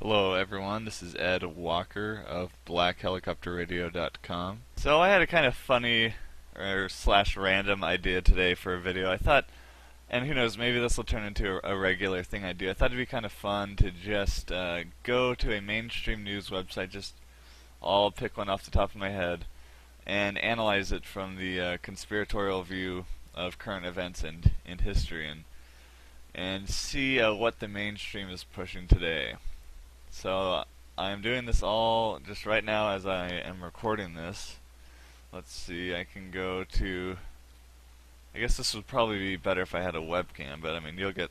Hello everyone, this is Ed Walker of BlackHelicopterRadio.com. So I had a kind of funny or slash random idea today for a video. I thought, and who knows, maybe this will turn into a regular thing I do. I thought it'd be kind of fun to just go to a mainstream news website, just I'll pick one off the top of my head, and analyze it from the conspiratorial view of current events and in history, and see what the mainstream is pushing today. So I'm doing this all just right now as I am recording this. Let's see, I can go to, I guess this would probably be better if I had a webcam, but I mean you'll get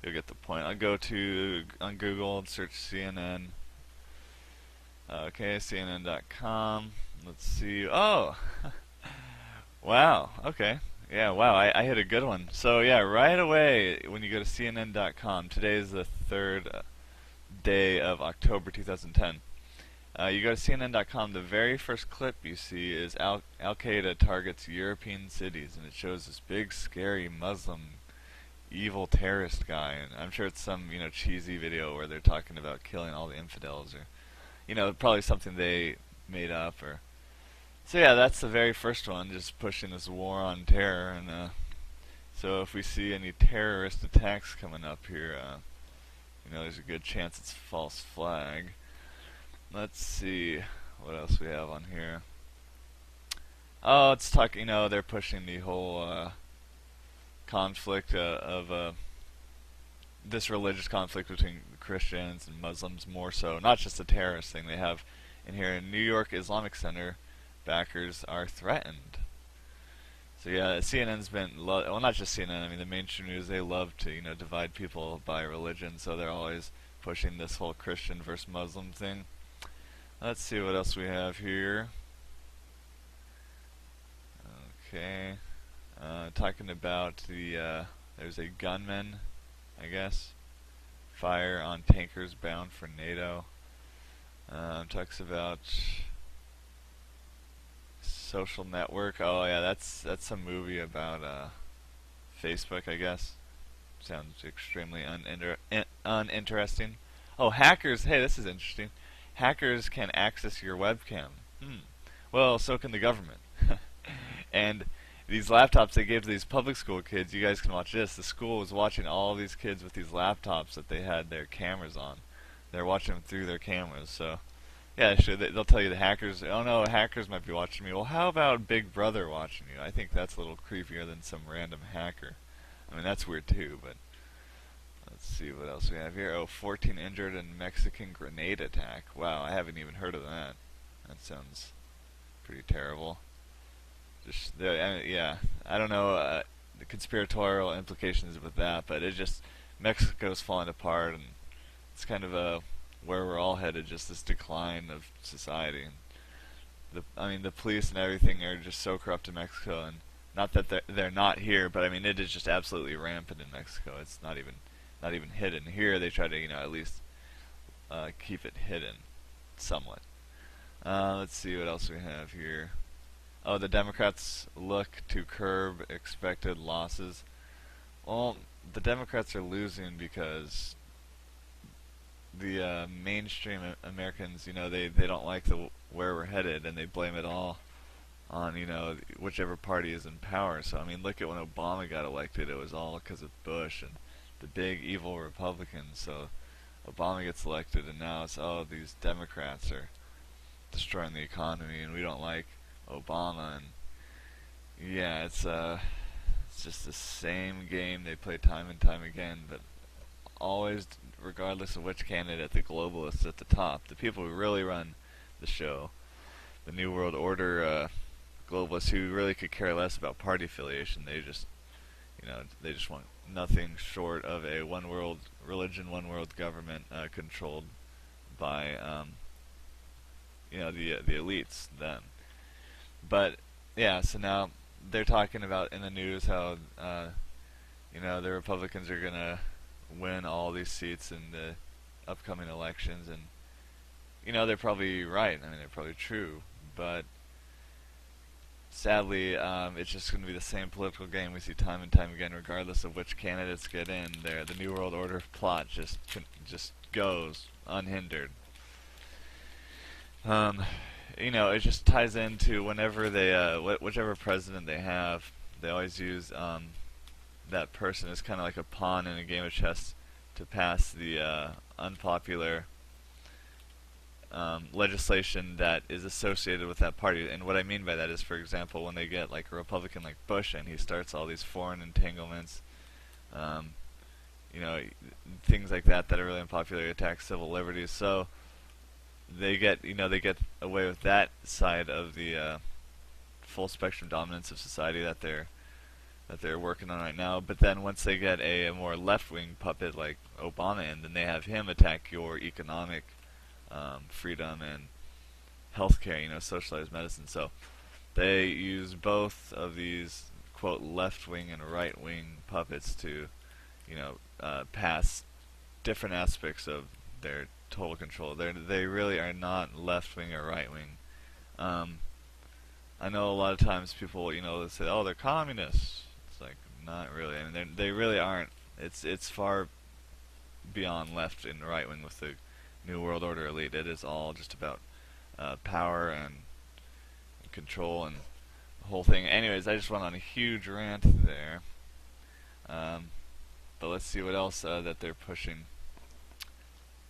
the point. I'll go to on Google and search CNN. Okay, CNN.com. Let's see. Oh, wow. Okay. Yeah, wow, I hit a good one. So yeah, right away when you go to CNN.com, today is the third day of October 2010. You go to CNN.com, the very first clip you see is Al-Qaeda targets European cities, and it shows this big, scary Muslim, evil terrorist guy, and I'm sure it's some, cheesy video where they're talking about killing all the infidels, or, probably something they made up, or... So yeah, that's the very first one, just pushing this war on terror, and, so if we see any terrorist attacks coming up here, there's a good chance it's a false flag. Let's see what else we have on here. Oh, it's talking, they're pushing the whole conflict of this religious conflict between Christians and Muslims more so. Not just the terrorist thing they have in here. In New York Islamic Center, backers are threatened. So yeah, CNN's been, well, not just CNN, I mean the mainstream news, they love to, divide people by religion, so they're always pushing this whole Christian versus Muslim thing. Let's see what else we have here. Okay, talking about the, there's a gunman, I guess, fire on tankers bound for NATO. Talks about Social Network. Oh yeah, that's some movie about Facebook, I guess. Sounds extremely uninteresting. Oh, hackers. Hey, this is interesting. Hackers can access your webcam. Well, so can the government. And these laptops they gave to these public school kids, you guys can watch this. The school was watching all these kids with these laptops that they had their cameras on. They're watching them through their cameras, so... Yeah, sure. They'll tell you the hackers, oh no, hackers might be watching me. Well, how about Big Brother watching you? I think that's a little creepier than some random hacker. I mean, that's weird too, but let's see what else we have here. Oh, 14 injured in Mexican grenade attack. Wow, I haven't even heard of that. That sounds pretty terrible. Just, yeah, I don't know the conspiratorial implications with that, but it just, Mexico's falling apart, and it's kind of a where we're all headed, just this decline of society. And the police and everything are just so corrupt in Mexico, and not that they're not here, but I mean it is just absolutely rampant in Mexico. It's not even hidden. Here they try to at least keep it hidden somewhat. Let's see what else we have here. Oh, the Democrats look to curb expected losses. Well, the Democrats are losing because the mainstream Americans, they don't like where we're headed, and they blame it all on, whichever party is in power. So, I mean, look at when Obama got elected, it was all because of Bush and the big evil Republicans. So, Obama gets elected, and now it's, oh, these Democrats are destroying the economy, and we don't like Obama, and yeah, it's just the same game they play time and time again, but always, regardless of which candidate, the globalists at the top, the people who really run the show, the New World Order globalists who really could care less about party affiliation. They just, they just want nothing short of a one world religion, one world government controlled by, the elites. Them. But yeah, so now they're talking about in the news how, the Republicans are gonna win all these seats in the upcoming elections, and they're probably right. I mean, they're probably true, but sadly, it's just going to be the same political game we see time and time again, regardless of which candidates get in. There, the New World Order plot just goes unhindered. Um, it just ties into whenever they, whichever president they have, they always use that person as kind of like a pawn in a game of chess to pass the unpopular legislation that is associated with that party. And what I mean by that is, for example, when they get like a Republican like Bush and he starts all these foreign entanglements, um, you know, things like that that are really unpopular, attack civil liberties. So they get away with that side of the full spectrum dominance of society that they're working on right now. But then once they get a more left-wing puppet like Obama in, then they have him attack your economic freedom and healthcare, socialized medicine. So they use both of these quote left-wing and right-wing puppets to, pass different aspects of their total control. They really are not left-wing or right-wing. I know a lot of times people, they say, "Oh, they're communists." It's like not really. I mean, they really aren't. It's far beyond left and right wing with the New World Order elite. It is all just about power and control and the whole thing. Anyways, I just went on a huge rant there. But let's see what else that they're pushing.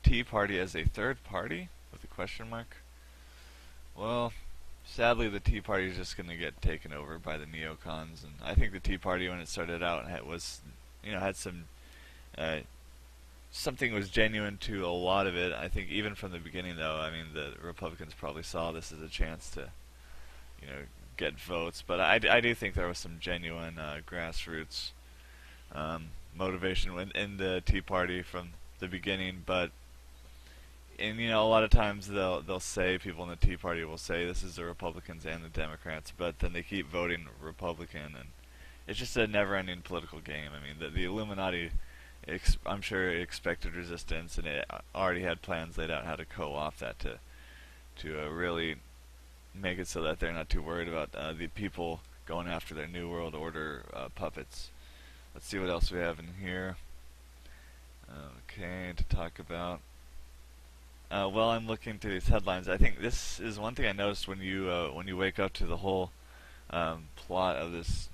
Tea Party as a third party with a question mark. Well, sadly, the Tea Party is just going to get taken over by the neocons, and I think the Tea Party, when it started out, had some something was genuine to a lot of it. I think even from the beginning, though, I mean, the Republicans probably saw this as a chance to, get votes. But I do think there was some genuine grassroots motivation in the Tea Party from the beginning. But a lot of times they'll say, people in the Tea Party will say this is the Republicans and the Democrats, but then they keep voting Republican, and it's just a never-ending political game. I mean, the Illuminati, I'm sure it expected resistance, and it already had plans laid out how to co-opt that to really make it so that they're not too worried about the people going after their New World Order puppets. Let's see what else we have in here. Okay, to talk about. Well, I'm looking through these headlines. I think this is one thing I noticed when you wake up to the whole plot of this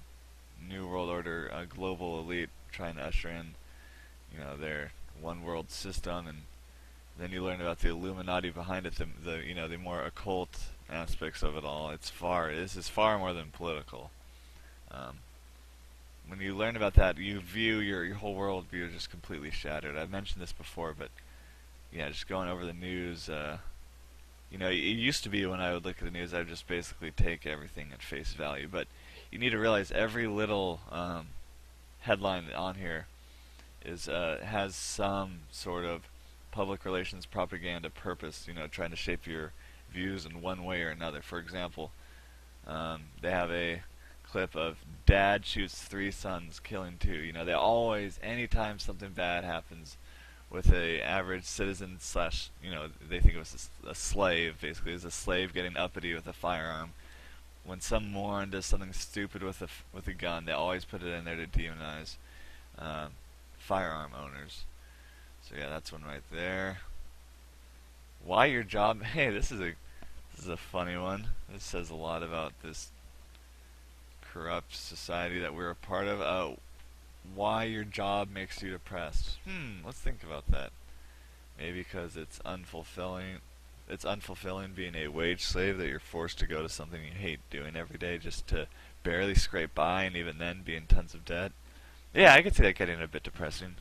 New World Order global elite trying to usher in, their one world system, and then you learn about the Illuminati behind it, the more occult aspects of it all. This is far more than political. When you learn about that, you view your whole world view just completely shattered. I've mentioned this before, but yeah, just going over the news. It used to be when I would look at the news, I would just basically take everything at face value. But you need to realize every little headline on here has some sort of public relations propaganda purpose. Trying to shape your views in one way or another. For example, they have a clip of dad shoots 3 sons, killing 2. They always, anytime something bad happens with a average citizen slash, they think it was a slave, basically, is a slave getting uppity with a firearm. When some moron does something stupid with a gun, they always put it in there to demonize firearm owners. So yeah, that's one right there. Why your job? Hey, this is a funny one. This says a lot about this corrupt society that we're a part of. Why your job makes you depressed? Let's think about that. Maybe because it's unfulfilling. It's unfulfilling being a wage slave, that you're forced to go to something you hate doing every day just to barely scrape by, and even then be in tons of debt. Yeah, I could see that getting a bit depressing.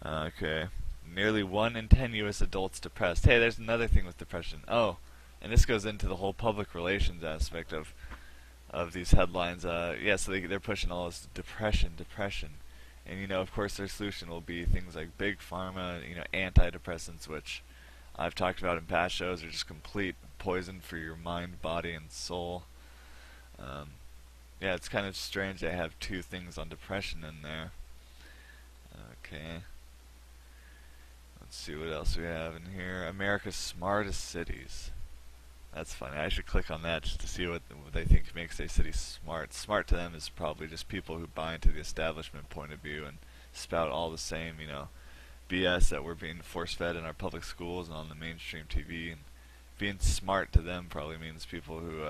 Okay. Nearly 1 in 10 U.S. adults depressed. Hey, there's another thing with depression. Oh, and this goes into the whole public relations aspect of these headlines. Yeah, so they're pushing all this depression, and of course their solution will be things like big pharma, antidepressants, which I've talked about in past shows, are just complete poison for your mind, body, and soul. Yeah, it's kind of strange they have 2 things on depression in there. Okay. Let's see what else we have in here. America's smartest cities. That's funny. I should click on that just to see what they think makes a city smart. Smart to them is probably just people who buy into the establishment point of view and spout all the same, BS that we're being force-fed in our public schools and on the mainstream TV. And being smart to them probably means people who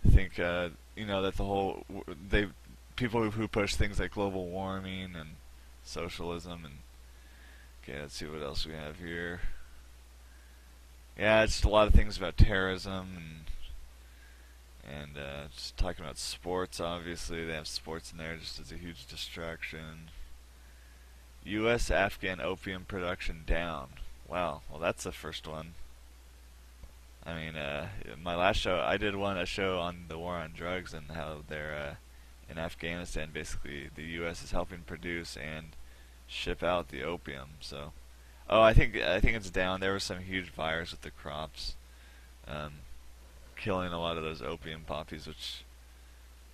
think that the whole they people who push things like global warming and socialism. And okay, let's see what else we have here. Yeah, it's just a lot of things about terrorism and just talking about sports. Obviously, they have sports in there just as a huge distraction. U.S. Afghan opium production down. Wow, well that's the first one. I mean, my last show, I did a show on the war on drugs and how they're in Afghanistan. Basically, the U.S. is helping produce and ship out the opium. So, oh, I think it's down. There was some huge fires with the crops, killing a lot of those opium poppies, which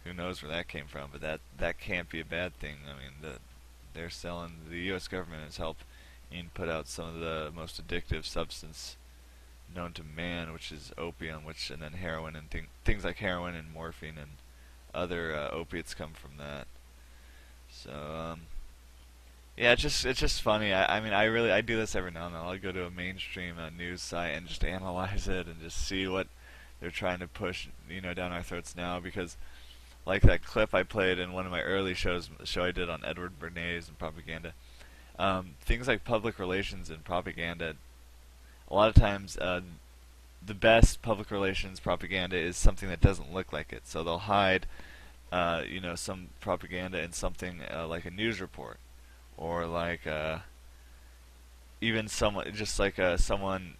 who knows where that came from. But that can't be a bad thing. I mean, they're selling. The U.S. government has helped put out some of the most addictive substance known to man, which is opium, and then heroin and things like heroin and morphine and other opiates come from that. So yeah, it's just funny. I mean, I do this every now and then. I'll go to a mainstream news site and just analyze it and just see what they're trying to push down our throats now. Because like that clip I played in one of my early shows, the show I did on Edward Bernays and propaganda, things like public relations and propaganda. A lot of times, the best public relations propaganda is something that doesn't look like it. So they'll hide, some propaganda in something like a news report, or like even someone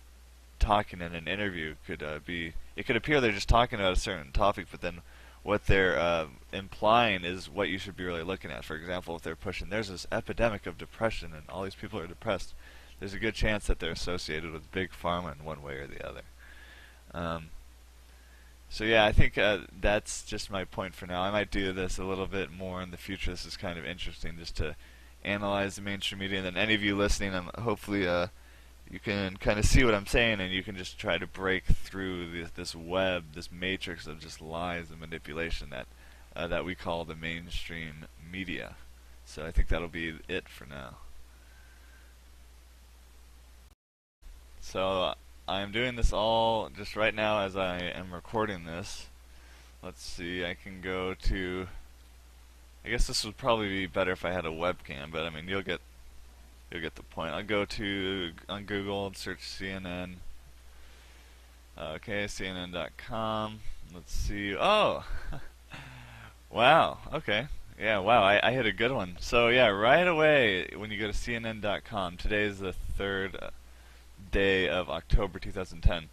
talking in an interview could be. It could appear they're just talking about a certain topic, but then what they're implying is what you should be really looking at. For example, if they're pushing, there's this epidemic of depression and all these people are depressed, there's a good chance that they're associated with big pharma in one way or the other. So yeah, I think that's just my point for now. I might do this a little bit more in the future. This is kind of interesting just to analyze the mainstream media, and then any of you listening, hopefully you can kind of see what I'm saying, and you can just try to break through this web, this matrix of just lies and manipulation that we call the mainstream media. So I think that'll be it for now. So I'm doing this all just right now as I am recording this. Let's see, I can go to, I guess this would probably be better if I had a webcam, but I mean you'll get the point. I'll go on Google and search CNN. Okay, CNN.com. Let's see. Oh, wow. Okay. Yeah. Wow. I hit a good one. So yeah, right away when you go to CNN.com, today is the 3rd day of October 2010.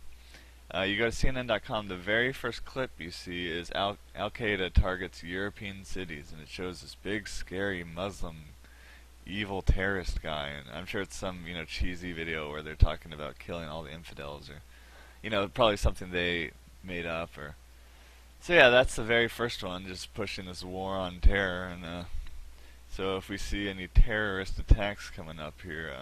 You go to CNN.com. The very first clip you see is Al-Qaeda targets European cities, and it shows this big, scary Muslim evil terrorist guy, and I'm sure it's some cheesy video where they're talking about killing all the infidels, or probably something they made up. Or so yeah, that's the very first one, just pushing this war on terror. And so if we see any terrorist attacks coming up here,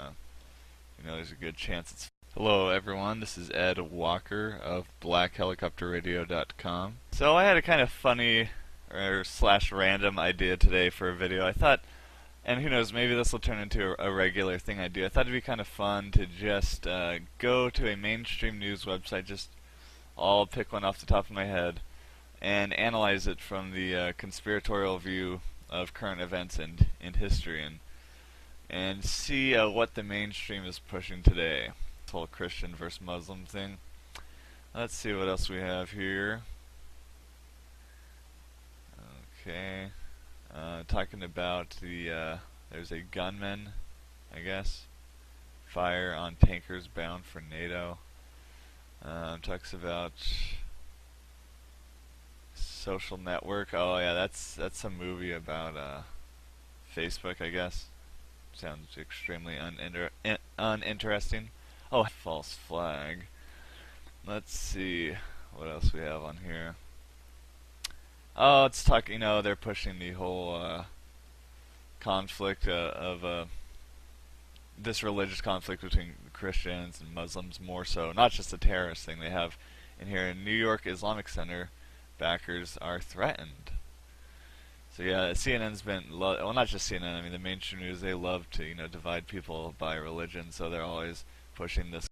there's a good chance it's. Hello everyone, this is Ed Walker of BlackHelicopterRadio.com. So I had a kind of funny or / random idea today for a video. I thought, and who knows, maybe this will turn into a regular thing I do. I thought it'd be kind of fun to just go to a mainstream news website, I'll pick one off the top of my head, and analyze it from the conspiratorial view of current events in history, and see what the mainstream is pushing today. This whole Christian versus Muslim thing. Let's see what else we have here. Okay. Talking about there's a gunman, I guess, fire on tankers bound for NATO. Talks about social network. Oh yeah, that's some movie about Facebook, I guess. Sounds extremely uninteresting. Oh, false flag. Let's see what else we have on here. Oh, it's talking, they're pushing the whole conflict of this religious conflict between Christians and Muslims more so. Not just a terrorist thing they have in here. In New York Islamic Center, backers are threatened. So yeah, CNN's been well, not just CNN. I mean, the mainstream news, they love to divide people by religion. So they're always pushing this